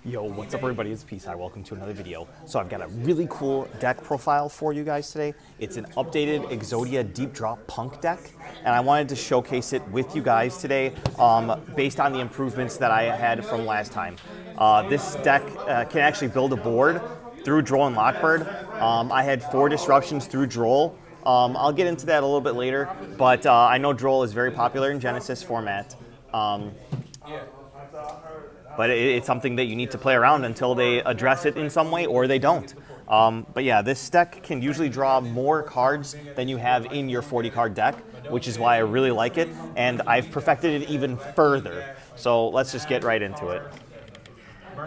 Yo, what's up everybody, it's Peace. Welcome to another video. So I've got a really cool deck profile for you guys today. It's an updated Exodia Deep Drop Punk deck, and I wanted to showcase it with you guys today based on the improvements that I had from last time. This deck can actually build a board through Droll and Lockbird. I had 4 disruptions through Droll. I'll get into that a little bit later, but I know Droll is very popular in Genesys format. But it's something that you need to play around until they address it in some way or they don't. But yeah, this deck can usually draw more cards than you have in your 40-card deck, which is why I really like it, and I've perfected it even further. So let's just get right into it.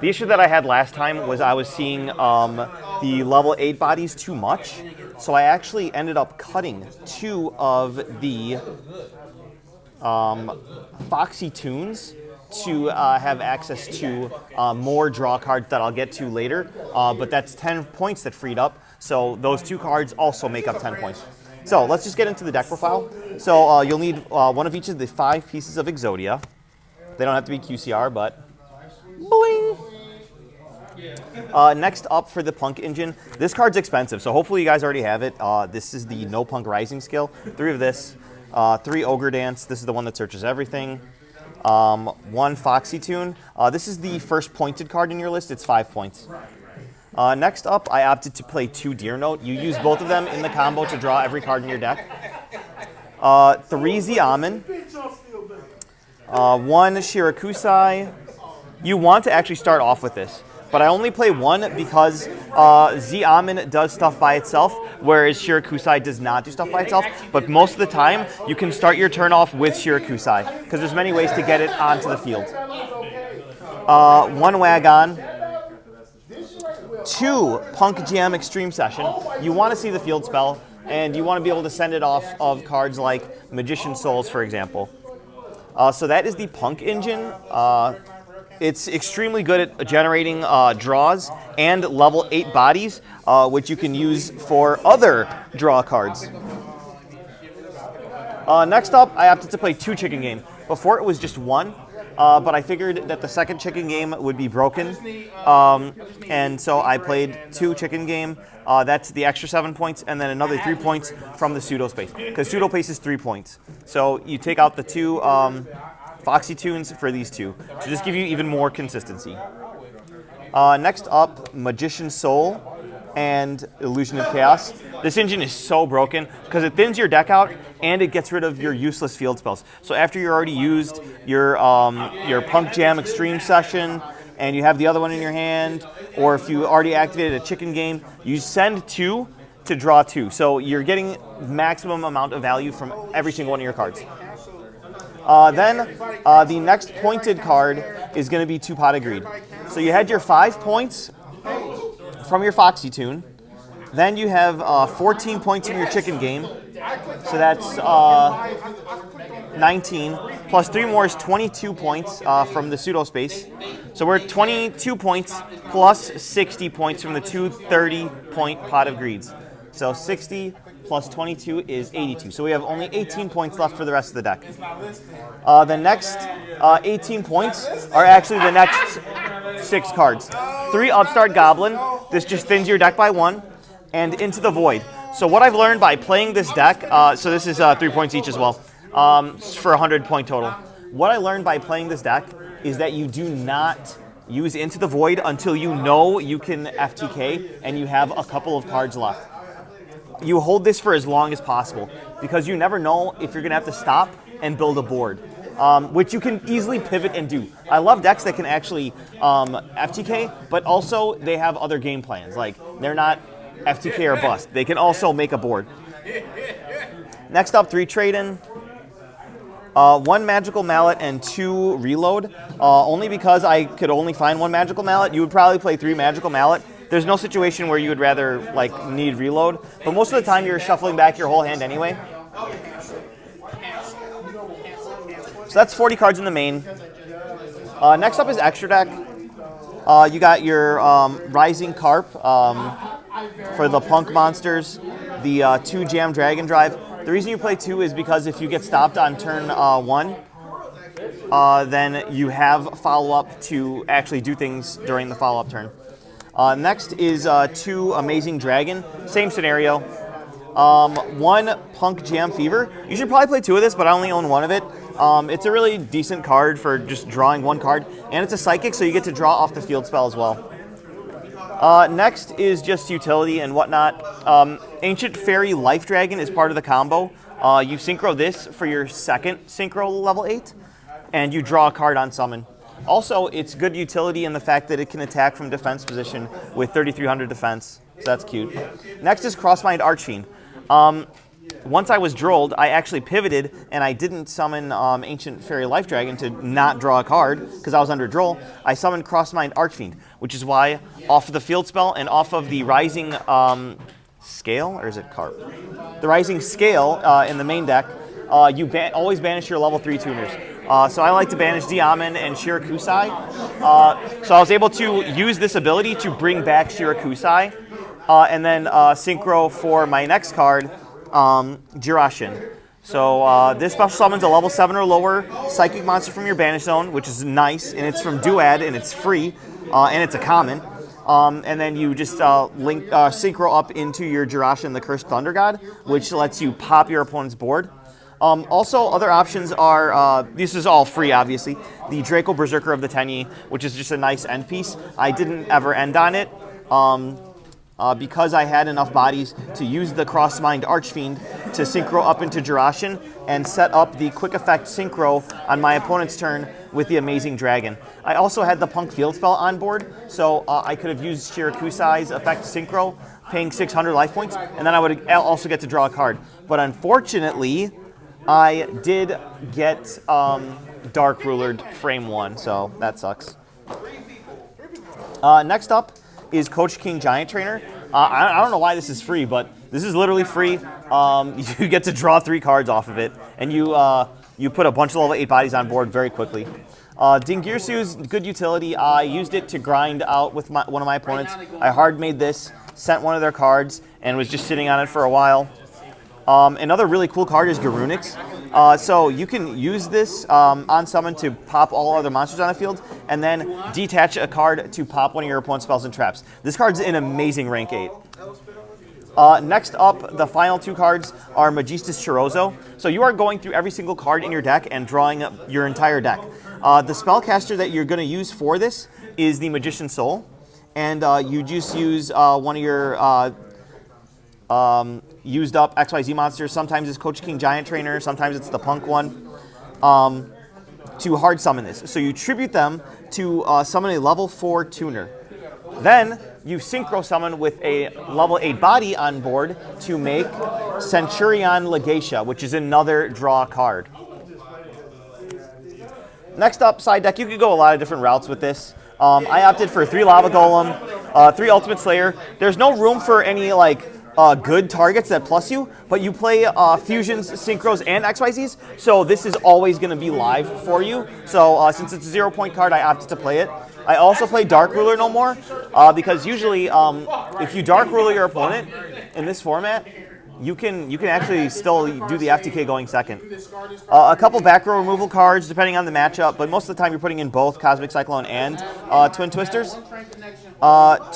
The issue that I had last time was I was seeing the level 8 bodies too much, so I actually ended up cutting 2 of the Foxy Tunes to have access to more draw cards that I'll get to later, but that's 10 points that freed up, so those 2 cards also make up 10 points. So let's just get into the deck profile. So you'll need one of each of the 5 pieces of Exodia. They don't have to be QCR, but bling! Next up for the Punk Engine, this card's expensive, so hopefully you guys already have it. This is the No Punk Rising skill. 3 of this, 3 Ogre Dance, this is the one that searches everything. 1 Foxy Tune. This is the first pointed card in your list. It's 5 points. Next up, I opted to play 2 Deer Note. You use both of them in the combo to draw every card in your deck. 3 Xiamen. 1 Shirakusai. You want to actually start off with this, but I only play 1 because Xiamen does stuff by itself, whereas Shirakusai does not do stuff by itself. But most of the time, you can start your turn off with Shirakusai, because there's many ways to get it onto the field. 1 Wagon. 2 Punk Jam Extreme Session. You want to see the field spell, and you want to be able to send it off of cards like Magician Souls, for example. So that is the Punk Engine. It's extremely good at generating draws and level 8 bodies, which you can use for other draw cards. Next up, I opted to play 2 Chicken Game. Before it was just 1, but I figured that the second Chicken Game would be broken, and so I played 2 Chicken Game. That's the extra 7 points, and then another 3 points from the Pseudo Space, because Pseudo Space is 3 points. So you take out the 2 Foxy Tunes for these 2 to just give you even more consistency. Next up, Magician Soul and Illusion of Chaos. This engine is so broken because it thins your deck out and it gets rid of your useless field spells. So after you're already used your Punk Jam Extreme Session and you have the other one in your hand, or if you already activated a Chicken Game, you send 2 to draw 2. So you're getting maximum amount of value from every single one of your cards. Then the next pointed card is going to be 2 Pot of Greed. So you had your 5 points from your Foxy Tune. Then you have 14 points from your Chicken Game. So that's 19. Plus 3 more is 22 points from the Pseudo Space. So we're at 22 points plus 60 points from the 2 30-point Pot of Greeds. So 60 plus 22 is 82. So we have only 18 points left for the rest of the deck. The next 18 points are actually the next 6 cards. 3 Upstart Goblin. This just thins your deck by 1. And Into the Void. So what I've learned by playing this deck, so this is 3 points each as well, for 100 point total. What I learned by playing this deck is that you do not use Into the Void until you know you can FTK and you have a couple of cards left. You hold this for as long as possible because you never know if you're going to have to stop and build a board, which you can easily pivot and do. I love decks that can actually FTK, but also they have other game plans. Like, they're not FTK or bust. They can also make a board. Next up, 3 Trade-In. 1 Magical Mallet and 2 Reload. Only because I could only find 1 Magical Mallet. You would probably play 3 Magical Mallet. There's no situation where you would rather need Reload, but most of the time you're shuffling back your whole hand anyway. So that's 40 cards in the main. Next up is Extra Deck. You got your Rising Carp for the Punk monsters, the 2 Jam Dragon Drive. The reason you play 2 is because if you get stopped on turn 1, then you have follow-up to actually do things during the follow-up turn. Next is 2 Amazing Dragon. Same scenario. 1 Punk Jam Fever. You should probably play 2 of this, but I only own 1 of it. It's a really decent card for just drawing 1 card, and it's a psychic, so you get to draw off the field spell as well. Next is just utility and whatnot. Ancient Fairy Life Dragon is part of the combo. You synchro this for your second synchro level 8, and you draw a card on summon. Also, it's good utility in the fact that it can attack from defense position with 3,300 defense, so that's cute. Next is Crossmind Archfiend. Once I was drolled, I actually pivoted, and I didn't summon Ancient Fairy Life Dragon to not draw a card, because I was under droll. I summoned Crossmind Archfiend, which is why off of the field spell and off of the Rising Scale, or is it Carp? The Rising Scale in the main deck, you always banish your level 3 tuners. So I like to banish Diamond and Shirakusai. So I was able to use this ability to bring back Shirakusai, and then synchro for my next card, Jirashin. So this special summons a level 7 or lower psychic monster from your banish zone, which is nice, and it's from Duad, and it's free, and it's a common. And then you just synchro up into your Jirashin, the Cursed Thunder God, which lets you pop your opponent's board. Also, other options are, this is all free, obviously, the Draco Berserker of the Tenyi, which is just a nice end piece. I didn't ever end on it because I had enough bodies to use the Crossmind Archfiend to synchro up into Jirashin and set up the quick effect synchro on my opponent's turn with the Amazing Dragon. I also had the Punk Field Spell on board, so I could have used Shirakusai's effect synchro, paying 600 life points, and then I would also get to draw a card. But unfortunately, I did get Dark Rulered Frame 1, so that sucks. Next up is Coach King Giant Trainer. I don't know why this is free, but this is literally free. You get to draw 3 cards off of it, and you put a bunch of level 8 bodies on board very quickly. Dingirsu's good utility. I used it to grind out with one of my opponents. I hard made this, sent one of their cards, and was just sitting on it for a while. Another really cool card is Garunix. So you can use this on summon to pop all other monsters on the field, and then detach a card to pop one of your opponent's spells and traps. This card's an amazing rank 8. Next up, the final 2 cards are Magistus Chirozzo. So you are going through every single card in your deck and drawing up your entire deck. The spellcaster that you're going to use for this is the Magician's Soul, and you just use one of your used up XYZ monsters. Sometimes it's Coach King Giant Trainer, sometimes it's the Punk one, to hard summon this. So you tribute them to summon a level 4 tuner. Then you synchro summon with a level 8 body on board to make Centurion Legatia, which is another draw card. Next up, side deck. You could go a lot of different routes with this. I opted for 3 Lava Golem, 3 Ultimate Slayer. There's no room for any good targets that plus you, but you play fusions, synchros, and XYZs, so this is always going to be live for you. So since it's a 0-point card, I opted to play it. I also play Dark Ruler no more, because usually if you Dark Ruler your opponent in this format, you can actually still do the FTK going second. A couple back row removal cards, depending on the matchup, but most of the time you're putting in both Cosmic Cyclone and Twin Twisters.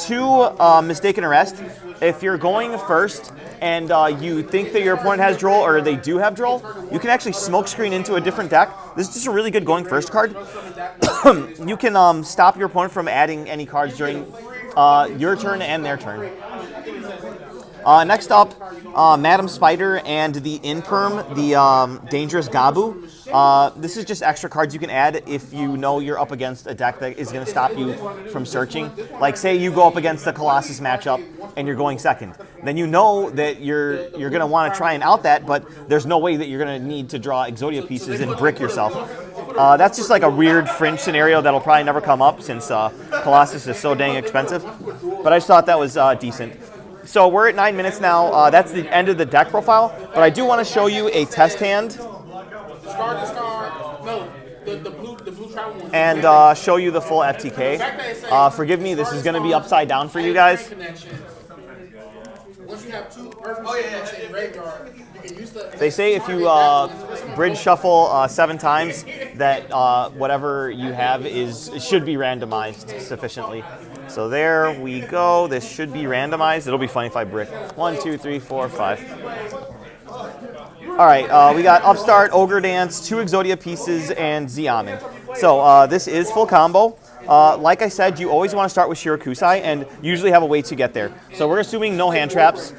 2 Mistaken Arrest. If you're going first and you think that your opponent has Droll, or they do have Droll, you can actually smokescreen into a different deck. This is just a really good going first card. You can stop your opponent from adding any cards during your turn and their turn. Next up, Madam Spider and the Inperm, the Dangerous Gabu. This is just extra cards you can add if you know you're up against a deck that is going to stop you from searching. Like, say you go up against the Colossus matchup and you're going second. Then you know that you're going to want to try and out that, but there's no way that you're going to need to draw Exodia pieces and brick yourself. That's just like a weird fringe scenario that'll probably never come up since Colossus is so dang expensive. But I just thought that was decent. So we're at 9 minutes now. That's the end of the deck profile. But I do want to show you a test hand. And show you the full FTK. Forgive me, this is going to be upside down for you guys. Once you have 2 perfect graveyard, They say if you bridge shuffle 7 times, that whatever you have should be randomized sufficiently. So there we go. This should be randomized. It'll be funny if I brick. 1, 2, 3, 4, 5. All right, we got Upstart, Ogre Dance, 2 Exodia pieces, and Xiamen. So this is full combo. Like I said, you always want to start with Shirakusai and usually have a way to get there. So we're assuming no hand traps,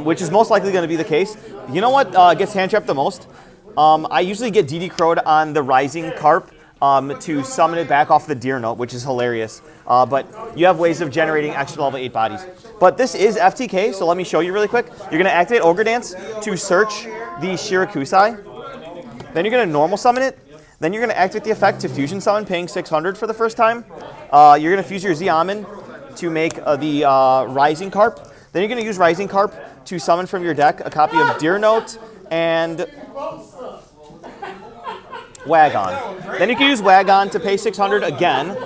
which is most likely going to be the case. You know what gets hand trapped the most? I usually get DD Crowed on the Rising Carp to summon it back off the Deer Note, which is hilarious. But you have ways of generating extra level 8 bodies. But this is FTK, so let me show you really quick. You're going to activate Ogre Dance to search the Shirakusai. Then you're going to normal summon it. Then you're going to activate the effect to fusion summon, paying 600 for the first time. You're going to fuse your Xiamen to make the Rising Carp. Then you're going to use Rising Carp to summon from your deck a copy of Deer Note and Wagon. Then you can use Wagon to pay 600 again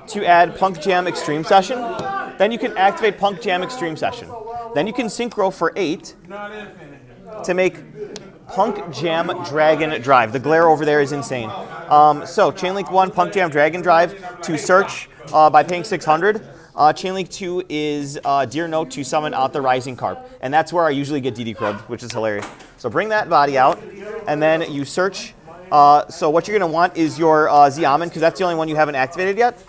to add Punk Jam Extreme Session. Then you can activate Punk Jam Extreme Session. Then you can synchro for 8 to make Punk Jam Dragon Drive. The glare over there is insane. So Chainlink 1, Punk Jam Dragon Drive to search by paying 600. Chainlink 2 is Deer Note to summon out the Rising Carp. And that's where I usually get DD Crowed, which is hilarious. So bring that body out, and then you search. So what you're going to want is your Xiamen, because that's the only one you haven't activated yet.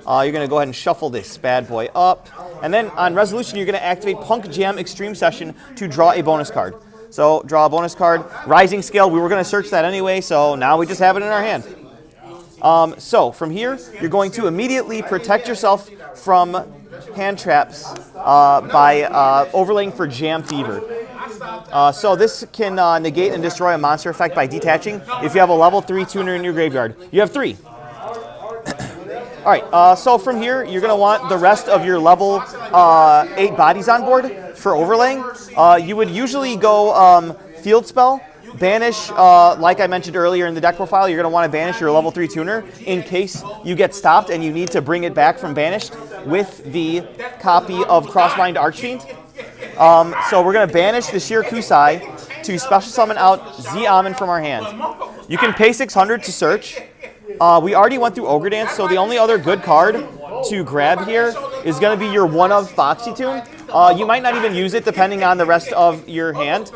You're going to go ahead and shuffle this bad boy up. And then on resolution, you're going to activate Punk Jam Extreme Session to draw a bonus card. So draw a bonus card. Rising Scale, we were going to search that anyway, so now we just have it in our hand. So from here, you're going to immediately protect yourself from hand traps by overlaying for Jam Fever. So this can negate and destroy a monster effect by detaching if you have a level 3 tuner in your graveyard. You have 3. All right, so from here, you're going to want the rest of your level 8 bodies on board for overlaying. You would usually go Field Spell, banish, like I mentioned earlier in the deck profile, you're going to want to banish your level 3 tuner in case you get stopped and you need to bring it back from banished with the copy of Crossbind Archfiend. So we're going to banish the Shirakusai to special summon out Xiamen from our hand. You can pay 600 to search. We already went through Ogre Dance, so the only other good card to grab here is going to be your one of Foxy Tune. You might not even use it depending on the rest of your hand.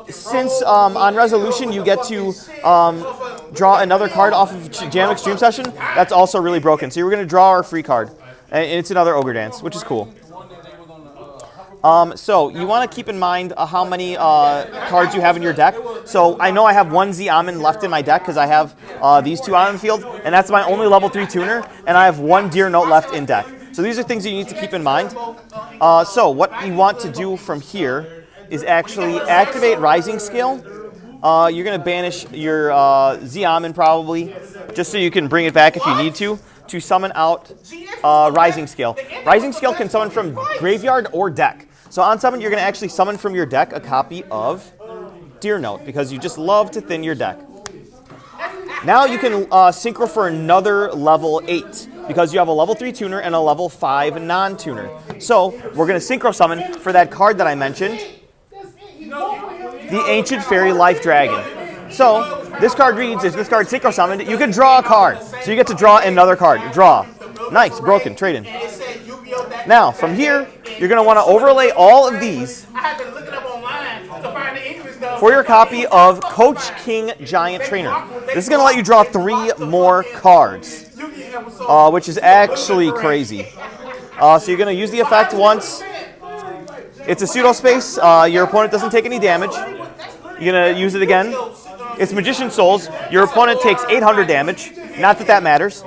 Since on resolution you get to draw another card off of Jam Extreme Session, that's also really broken. So we're going to draw our free card, and it's another Ogre Dance, which is cool. So you want to keep in mind how many cards you have in your deck. So I know I have 1 Xiamen left in my deck because I have these 2 on the field, and that's my only level 3 tuner, and I have 1 Deer Note left in deck. So these are things that you need to keep in mind. So what you want to do from here is actually activate Rising Scale. You're going to banish your Xiamen probably, just so you can bring it back if you need to summon out Rising Scale. Rising Scale can summon from graveyard or deck. So on summon, you're going to actually summon from your deck a copy of Deer Note, because you just love to thin your deck. Now you can synchro for another level 8, because you have a level 3 tuner and a level 5 non-tuner. So we're going to synchro summon for that card that I mentioned, the Ancient Fairy Life Dragon. So this card reads, if this card synchro summoned, you can draw a card. So you get to draw another card. Draw. Nice. Broken. Trade in. Now, from here, you're going to want to overlay all of these for your copy of Coach King Giant Trainer. This is going to let you draw 3 more cards, which is actually crazy. So you're going to use the effect once. It's a pseudo space. Your opponent doesn't take any damage. You're going to use it again. It's Magician Souls. Your opponent takes 800 damage. Not that that matters.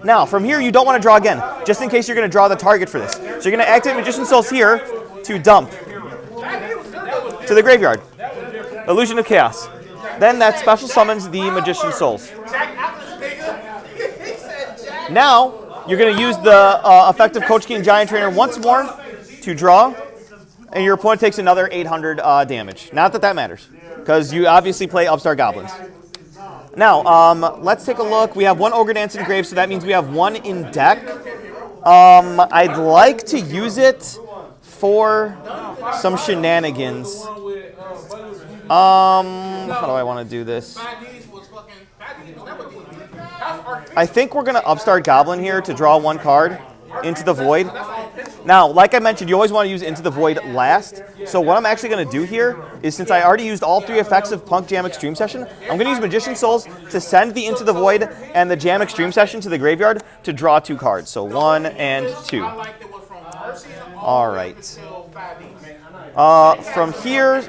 Now, from here, you don't want to draw again, just in case you're going to draw the target for this. So you're going to activate Magician Souls here to dump to the graveyard. Illusion of Chaos. Then that special summons the Magician Souls. Now, you're going to use the effect of Coach King Giant Trainer once more to draw, and your opponent takes another 800 damage. Not that that matters, because you obviously play Upstart Goblins. Now, let's take a look. We have 1 Ogre Dance in grave, so that means we have 1 in deck. I'd like to use it for some shenanigans. How do I want to do this? I think we're going to upstart Goblin here to draw one card into the void. Now, like I mentioned, you always want to use Into the Void last. So what I'm actually going to do here is, since I already used all 3 effects of Punk Jam Extreme Session, I'm going to use Magician Souls to send the Into the Void and the Jam Extreme Session to the graveyard to draw 2 cards. So 1 and 2. All right. From here,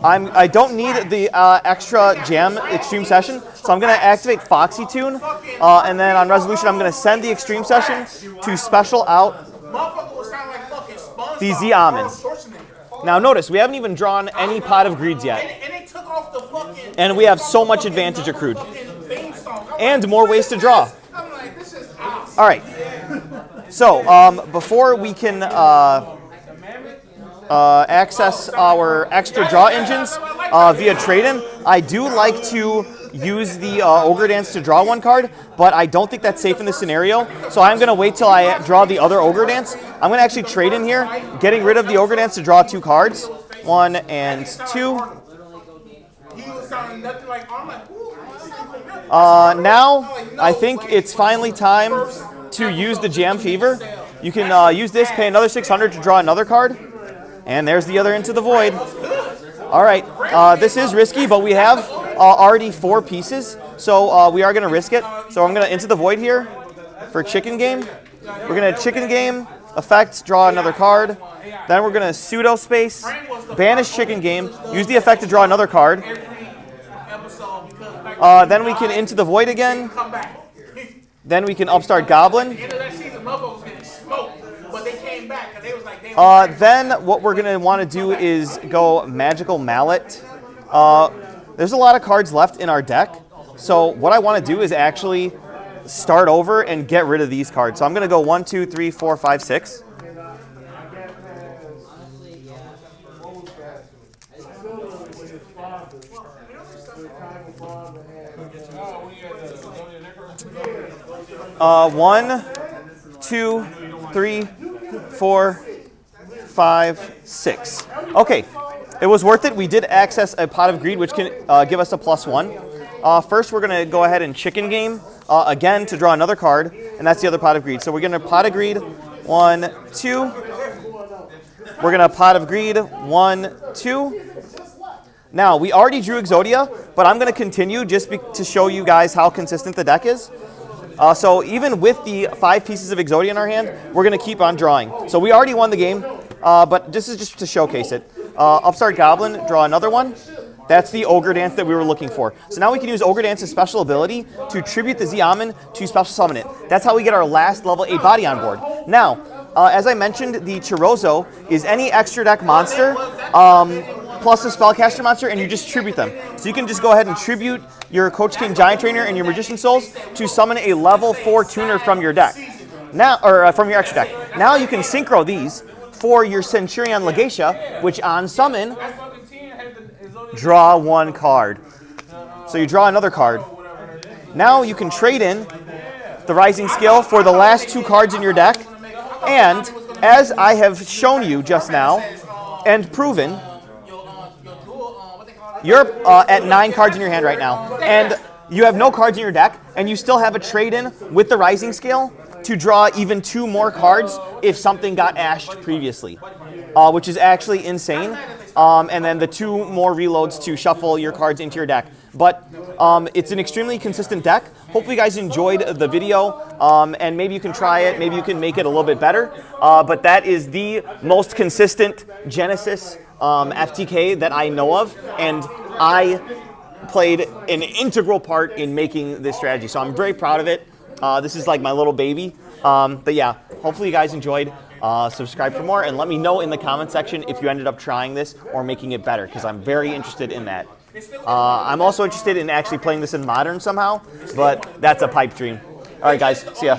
I don't need the extra Jam Extreme Session, so I'm going to activate Foxy Tune, and then on Resolution, I'm going to send the Extreme Session to special out the Z-Amin. Now notice, we haven't even drawn any Pot of Greeds yet, and we have so much advantage accrued, and more ways to draw. All right, so before we can access our extra draw engines via trade-in, I do like to use the Ogre Dance to draw 1 card, but I don't think that's safe in this scenario, so I'm going to wait till I draw the other Ogre Dance. I'm going to actually trade in here, getting rid of the Ogre Dance to draw 2 cards, 1 and 2. Now, I think it's finally time to use the Jam Fever. You can use this, pay another 600 to draw another card, and there's the other Into the Void. All right, this is risky, but we have already 4 pieces, so we are going to risk it. So I'm going to Into the Void here for Chicken Game. We're going to Chicken Game, effect, draw another card. Then we're going to Pseudo Space, banish Chicken Game, use the effect to draw another card. Then we can Into the Void again. Then we can upstart Goblin. Then what we're going to want to do is go Magical Mallet. There's a lot of cards left in our deck, so what I want to do is actually start over and get rid of these cards. So I'm going to go 1, 2, 3, 4, 5, 6. One, 2, 3, 4, 5, 6. Okay, it was worth it. We did access a Pot of Greed, which can give us a +1. First, we're going to go ahead and Chicken Game again to draw another card, and that's the other Pot of Greed. So we're going to Pot of Greed, 1, 2. We're going to Pot of Greed, 1, 2. Now, we already drew Exodia, but I'm going to continue just to show you guys how consistent the deck is. So even with the 5 pieces of Exodia in our hand, we're going to keep on drawing. So we already won the game, but this is just to showcase it. Upstart Goblin, draw another one. That's the Ogre Dance that we were looking for. So now we can use Ogre Dance's special ability to tribute the Z-Amin to special summon it. That's how we get our last level 8 body on board. Now, as I mentioned, the Chorozo is any extra deck monster plus a spellcaster monster, and you just tribute them. So you can just go ahead and tribute your Coach King Giant Trainer and your Magician Souls to summon a level 4 tuner from your deck. Now, or from your extra deck. Now you can synchro these for your Centurion Legatia, which on summon, draw 1 card. So you draw another card. Now you can trade in the Rising Skill for the last 2 cards in your deck. And as I have shown you just now and proven, you're at 9 cards in your hand right now. And you have no cards in your deck, and you still have a trade-in with the Rising Scale to draw even 2 more cards if something got ashed previously, which is actually insane. And then the 2 more reloads to shuffle your cards into your deck. But it's an extremely consistent deck. Hopefully you guys enjoyed the video, and maybe you can try it, maybe you can make it a little bit better. But that is the most consistent Genesys FTK that I know of, and I played an integral part in making this strategy. So I'm very proud of it. This is like my little baby. But yeah, hopefully you guys enjoyed. Subscribe for more, and let me know in the comment section if you ended up trying this or making it better, because I'm very interested in that. I'm also interested in actually playing this in Modern somehow, but that's a pipe dream. All right, guys. See ya.